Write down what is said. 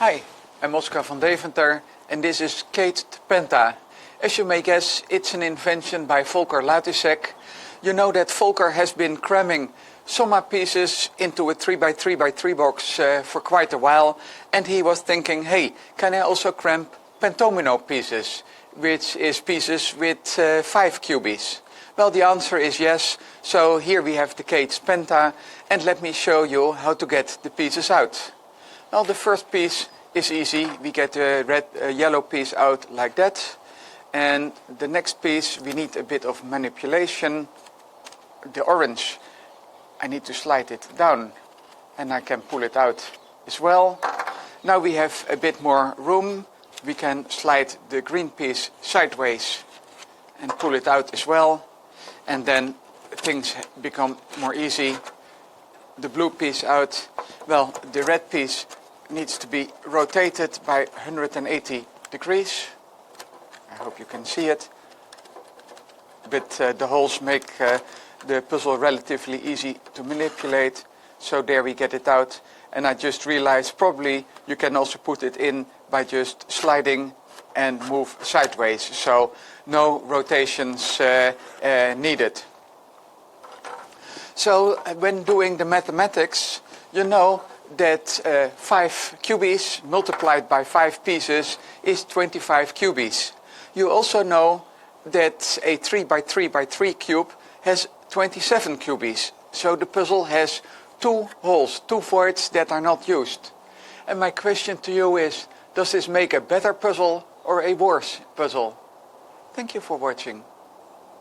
Hi, I'm Oscar van Deventer and this is Penta. As you may guess, it's an invention by Volker Luijendijk. You know that Volker has been cramming Soma pieces into a 3x3x3 box for quite a while, and he was thinking, hey, can I also cram pentomino pieces, which is pieces with 5 cubies? Well, the answer is yes. So here we have the Penta, and let me show you how to get the pieces out. Well, the first piece is easy. We get the yellow piece out like that. And the next piece, we need a bit of manipulation. The orange, I need to slide it down, and I can pull it out as well. Now we have a bit more room. We can slide the green piece sideways and pull it out as well. And then things become more easy. The blue piece out. Well, the red piece needs to be rotated by 180 degrees. I hope you can see it. But the holes make the puzzle relatively easy to manipulate. So there we get it out. And I just realized probably you can also put it in by just sliding and move sideways. So no rotations needed. So when doing the mathematics, you know that 5 cubies multiplied by 5 pieces is 25 cubies. You also know that a 3x3x3 cube has 27 cubies. So the puzzle has 2 holes, 2 voids that are not used. And my question to you is, does this make a better puzzle or a worse puzzle? Thank you for watching.